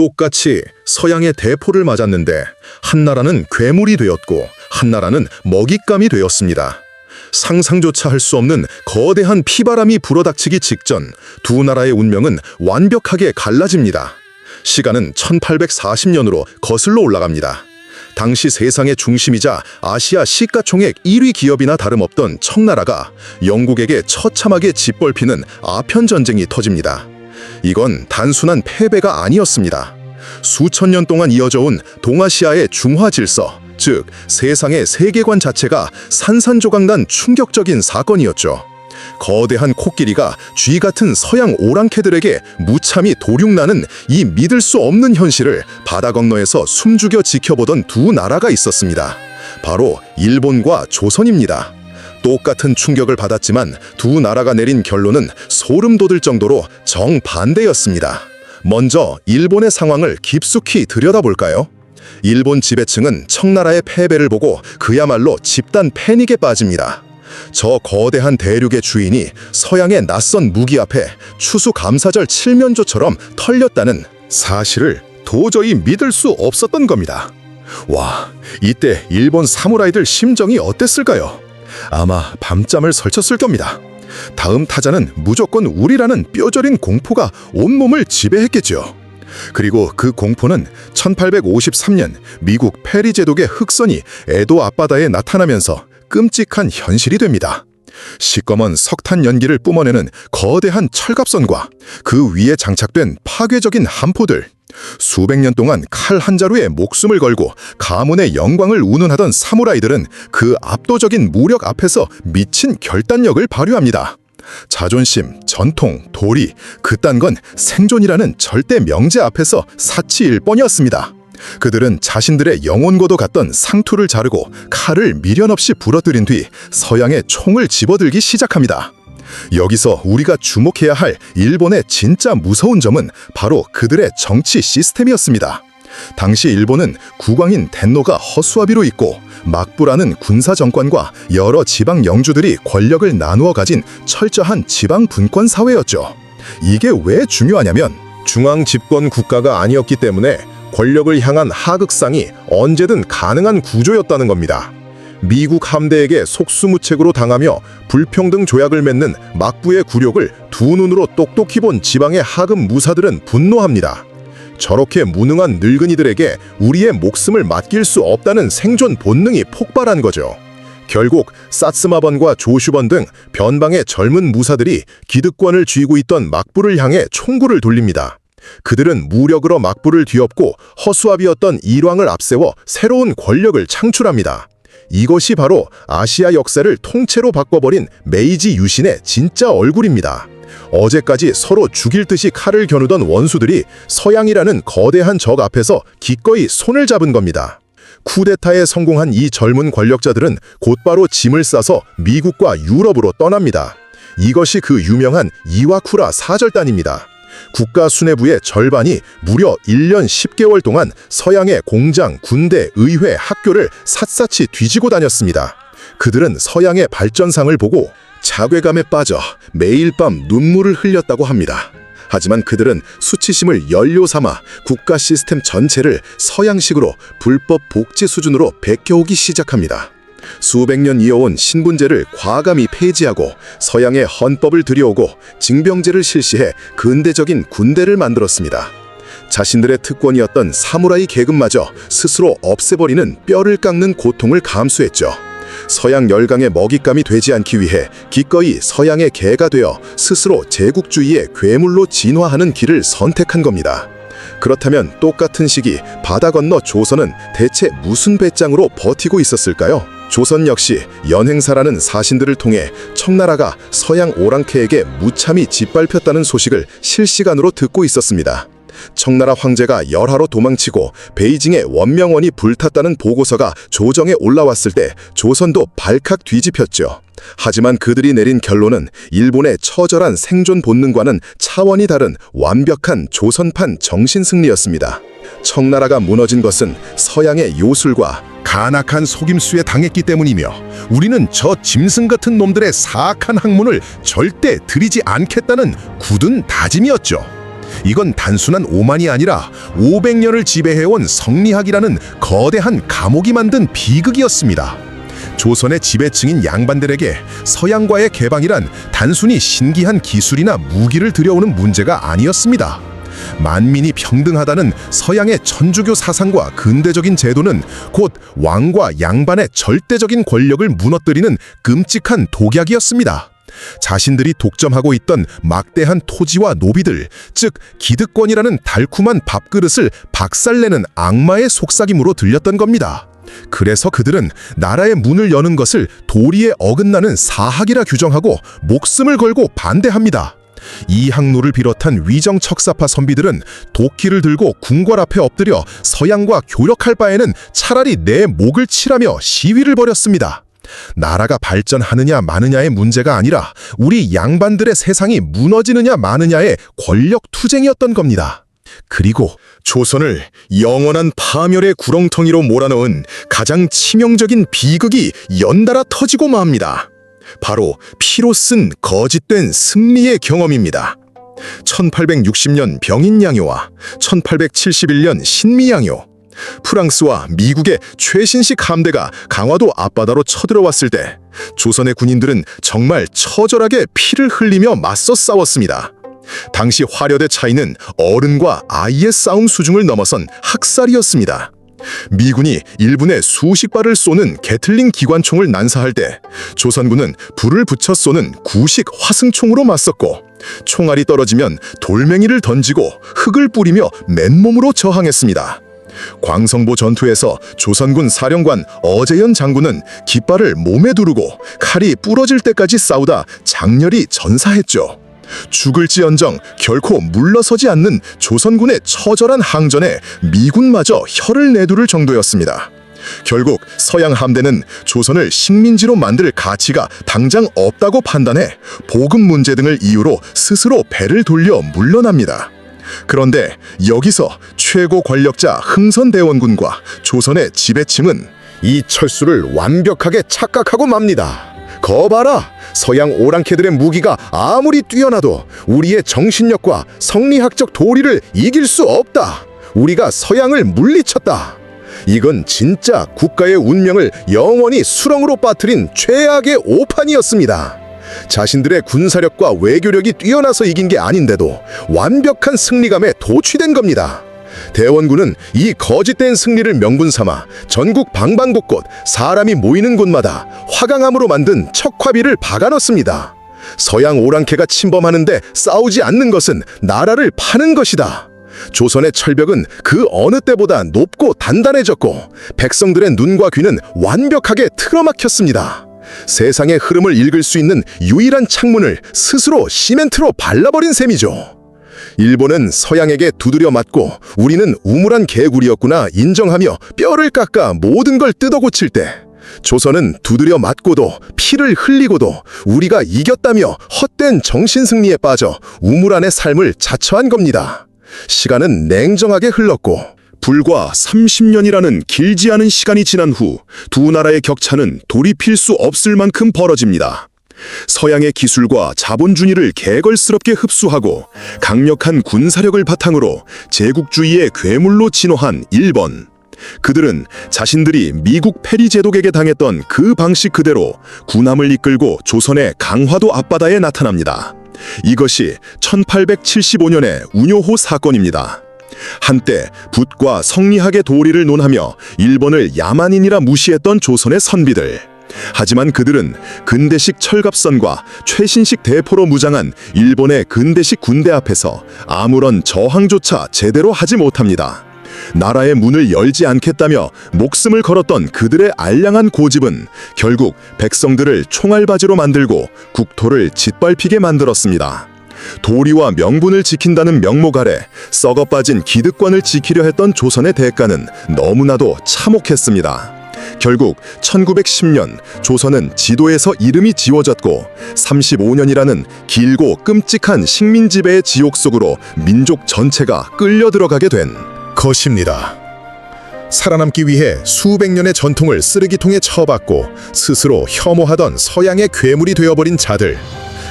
똑같이 서양의 대포를 맞았는데 한나라는 괴물이 되었고 한나라는 먹잇감이 되었습니다. 상상조차 할 수 없는 거대한 피바람이 불어닥치기 직전 두 나라의 운명은 완벽하게 갈라집니다. 시간은 1840년으로 거슬러 올라갑니다. 당시 세상의 중심이자 아시아 시가총액 1위 기업이나 다름없던 청나라가 영국에게 처참하게 짓밟히는 아편전쟁이 터집니다. 이건 단순한 패배가 아니었습니다. 수천 년 동안 이어져 온 동아시아의 중화 질서, 즉 세상의 세계관 자체가 산산조각난 충격적인 사건이었죠. 거대한 코끼리가 쥐 같은 서양 오랑캐들에게 무참히 도륙나는 이 믿을 수 없는 현실을 바다 건너에서 숨죽여 지켜보던 두 나라가 있었습니다. 바로 일본과 조선입니다. 똑같은 충격을 받았지만 두 나라가 내린 결론은 소름 돋을 정도로 정반대였습니다. 먼저 일본의 상황을 깊숙이 들여다볼까요? 일본 지배층은 청나라의 패배를 보고 그야말로 집단 패닉에 빠집니다. 저 거대한 대륙의 주인이 서양의 낯선 무기 앞에 추수감사절 칠면조처럼 털렸다는 사실을 도저히 믿을 수 없었던 겁니다. 와, 이때 일본 사무라이들 심정이 어땠을까요? 아마 밤잠을 설쳤을 겁니다. 다음 타자는 무조건 우리라는 뼈저린 공포가 온몸을 지배했겠죠. 그리고 그 공포는 1853년 미국 페리 제독의 흑선이 에도 앞바다에 나타나면서 끔찍한 현실이 됩니다. 시꺼먼 석탄 연기를 뿜어내는 거대한 철갑선과 그 위에 장착된 파괴적인 함포들, 수백 년 동안 칼 한 자루에 목숨을 걸고 가문의 영광을 운운하던 사무라이들은 그 압도적인 무력 앞에서 미친 결단력을 발휘합니다. 자존심, 전통, 도리, 그딴 건 생존이라는 절대 명제 앞에서 사치일 뻔이었습니다. 그들은 자신들의 영혼과도 같던 상투를 자르고 칼을 미련 없이 부러뜨린 뒤 서양의 총을 집어들기 시작합니다. 여기서 우리가 주목해야 할 일본의 진짜 무서운 점은 바로 그들의 정치 시스템이었습니다. 당시 일본은 국왕인 텐노가 허수아비로 있고 막부라는 군사 정권과 여러 지방 영주들이 권력을 나누어 가진 철저한 지방 분권 사회였죠. 이게 왜 중요하냐면 중앙 집권 국가가 아니었기 때문에 권력을 향한 하극상이 언제든 가능한 구조였다는 겁니다. 미국 함대에게 속수무책으로 당하며 불평등 조약을 맺는 막부의 굴욕을 두 눈으로 똑똑히 본 지방의 하급 무사들은 분노합니다. 저렇게 무능한 늙은이들에게 우리의 목숨을 맡길 수 없다는 생존 본능이 폭발한 거죠. 결국 사츠마번과 조슈번 등 변방의 젊은 무사들이 기득권을 쥐고 있던 막부를 향해 총구를 돌립니다. 그들은 무력으로 막부를 뒤엎고 허수아비였던 일왕을 앞세워 새로운 권력을 창출합니다. 이것이 바로 아시아 역사를 통째로 바꿔버린 메이지 유신의 진짜 얼굴입니다. 어제까지 서로 죽일 듯이 칼을 겨누던 원수들이 서양이라는 거대한 적 앞에서 기꺼이 손을 잡은 겁니다. 쿠데타에 성공한 이 젊은 권력자들은 곧바로 짐을 싸서 미국과 유럽으로 떠납니다. 이것이 그 유명한 이와쿠라 사절단입니다. 국가 수뇌부의 절반이 무려 1년 10개월 동안 서양의 공장, 군대, 의회, 학교를 샅샅이 뒤지고 다녔습니다. 그들은 서양의 발전상을 보고 자괴감에 빠져 매일 밤 눈물을 흘렸다고 합니다. 하지만 그들은 수치심을 연료 삼아 국가 시스템 전체를 서양식으로 불법 복지 수준으로 베껴오기 시작합니다. 수백 년 이어온 신분제를 과감히 폐지하고 서양의 헌법을 들여오고 징병제를 실시해 근대적인 군대를 만들었습니다. 자신들의 특권이었던 사무라이 계급마저 스스로 없애버리는 뼈를 깎는 고통을 감수했죠. 서양 열강의 먹잇감이 되지 않기 위해 기꺼이 서양의 개가 되어 스스로 제국주의의 괴물로 진화하는 길을 선택한 겁니다. 그렇다면 똑같은 시기 바다 건너 조선은 대체 무슨 배짱으로 버티고 있었을까요? 조선 역시 연행사라는 사신들을 통해 청나라가 서양 오랑캐에게 무참히 짓밟혔다는 소식을 실시간으로 듣고 있었습니다. 청나라 황제가 열하로 도망치고 베이징의 원명원이 불탔다는 보고서가 조정에 올라왔을 때 조선도 발칵 뒤집혔죠. 하지만 그들이 내린 결론은 일본의 처절한 생존 본능과는 차원이 다른 완벽한 조선판 정신승리였습니다. 청나라가 무너진 것은 서양의 요술과 간악한 속임수에 당했기 때문이며 우리는 저 짐승 같은 놈들의 사악한 학문을 절대 들이지 않겠다는 굳은 다짐이었죠. 이건 단순한 오만이 아니라 500년을 지배해온 성리학이라는 거대한 감옥이 만든 비극이었습니다. 조선의 지배층인 양반들에게 서양과의 개방이란 단순히 신기한 기술이나 무기를 들여오는 문제가 아니었습니다. 만민이 평등하다는 서양의 천주교 사상과 근대적인 제도는 곧 왕과 양반의 절대적인 권력을 무너뜨리는 끔찍한 독약이었습니다. 자신들이 독점하고 있던 막대한 토지와 노비들, 즉 기득권이라는 달콤한 밥그릇을 박살내는 악마의 속삭임으로 들렸던 겁니다. 그래서 그들은 나라의 문을 여는 것을 도리에 어긋나는 사학이라 규정하고 목숨을 걸고 반대합니다. 이항로를 비롯한 위정척사파 선비들은 도끼를 들고 궁궐 앞에 엎드려 서양과 교력할 바에는 차라리 내 목을 치라며 시위를 벌였습니다. 나라가 발전하느냐 마느냐의 문제가 아니라 우리 양반들의 세상이 무너지느냐 마느냐의 권력 투쟁이었던 겁니다. 그리고 조선을 영원한 파멸의 구렁텅이로 몰아넣은 가장 치명적인 비극이 연달아 터지고 맙니다. 바로 피로 쓴 거짓된 승리의 경험입니다. 1860년 병인양요와 1871년 신미양요. 프랑스와 미국의 최신식 함대가 강화도 앞바다로 쳐들어왔을 때 조선의 군인들은 정말 처절하게 피를 흘리며 맞서 싸웠습니다. 당시 화력의 차이는 어른과 아이의 싸움 수준을 넘어선 학살이었습니다. 미군이 1분에 수십 발을 쏘는 게틀링 기관총을 난사할 때 조선군은 불을 붙여 쏘는 구식 화승총으로 맞섰고, 총알이 떨어지면 돌멩이를 던지고 흙을 뿌리며 맨몸으로 저항했습니다. 광성보 전투에서 조선군 사령관 어재현 장군은 깃발을 몸에 두르고 칼이 부러질 때까지 싸우다 장렬히 전사했죠. 죽을지언정 결코 물러서지 않는 조선군의 처절한 항전에 미군마저 혀를 내두를 정도였습니다. 결국 서양 함대는 조선을 식민지로 만들 가치가 당장 없다고 판단해 보급 문제 등을 이유로 스스로 배를 돌려 물러납니다. 그런데 여기서 최고 권력자 흥선대원군과 조선의 지배층은 이 철수를 완벽하게 착각하고 맙니다. 거봐라! 서양 오랑캐들의 무기가 아무리 뛰어나도 우리의 정신력과 성리학적 도리를 이길 수 없다. 우리가 서양을 물리쳤다. 이건 진짜 국가의 운명을 영원히 수렁으로 빠뜨린 최악의 오판이었습니다. 자신들의 군사력과 외교력이 뛰어나서 이긴 게 아닌데도 완벽한 승리감에 도취된 겁니다. 대원군은 이 거짓된 승리를 명분 삼아 전국 방방곳곳 사람이 모이는 곳마다 화강암으로 만든 척화비를 박아넣습니다. 서양 오랑캐가 침범하는데 싸우지 않는 것은 나라를 파는 것이다. 조선의 철벽은 그 어느 때보다 높고 단단해졌고 백성들의 눈과 귀는 완벽하게 틀어막혔습니다. 세상의 흐름을 읽을 수 있는 유일한 창문을 스스로 시멘트로 발라버린 셈이죠. 일본은 서양에게 두드려 맞고 우리는 우물한 개구리였구나 인정하며 뼈를 깎아 모든 걸 뜯어 고칠 때, 조선은 두드려 맞고도 피를 흘리고도 우리가 이겼다며 헛된 정신승리에 빠져 우물 안의 삶을 자처한 겁니다. 시간은 냉정하게 흘렀고 불과 30년이라는 길지 않은 시간이 지난 후 두 나라의 격차는 돌이킬 수 없을 만큼 벌어집니다. 서양의 기술과 자본주의를 개걸스럽게 흡수하고 강력한 군사력을 바탕으로 제국주의의 괴물로 진화한 일본. 그들은 자신들이 미국 페리 제독에게 당했던 그 방식 그대로 군함을 이끌고 조선의 강화도 앞바다에 나타납니다. 이것이 1875년의 운요호 사건입니다. 한때 붓과 성리학의 도리를 논하며 일본을 야만인이라 무시했던 조선의 선비들. 하지만 그들은 근대식 철갑선과 최신식 대포로 무장한 일본의 근대식 군대 앞에서 아무런 저항조차 제대로 하지 못합니다. 나라의 문을 열지 않겠다며 목숨을 걸었던 그들의 알량한 고집은 결국 백성들을 총알바지로 만들고 국토를 짓밟히게 만들었습니다. 도리와 명분을 지킨다는 명목 아래 썩어 빠진 기득권을 지키려 했던 조선의 대가는 너무나도 참혹했습니다. 결국 1910년 조선은 지도에서 이름이 지워졌고 35년이라는 길고 끔찍한 식민지배의 지옥 속으로 민족 전체가 끌려 들어가게 된 것입니다. 살아남기 위해 수백 년의 전통을 쓰레기통에 처박고 스스로 혐오하던 서양의 괴물이 되어버린 자들.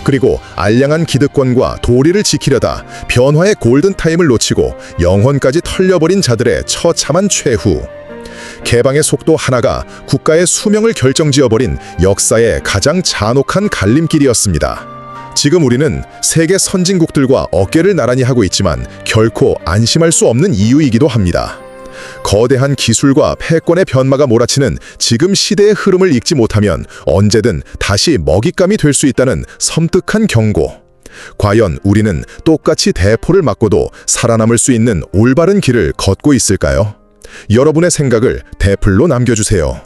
그리고 알량한 기득권과 도리를 지키려다 변화의 골든타임을 놓치고 영혼까지 털려버린 자들의 처참한 최후. 개방의 속도 하나가 국가의 수명을 결정지어버린 역사의 가장 잔혹한 갈림길이었습니다. 지금 우리는 세계 선진국들과 어깨를 나란히 하고 있지만 결코 안심할 수 없는 이유이기도 합니다. 거대한 기술과 패권의 변마가 몰아치는 지금 시대의 흐름을 읽지 못하면 언제든 다시 먹잇감이 될 수 있다는 섬뜩한 경고. 과연 우리는 똑같이 대포를 맞고도 살아남을 수 있는 올바른 길을 걷고 있을까요? 여러분의 생각을 댓글로 남겨주세요.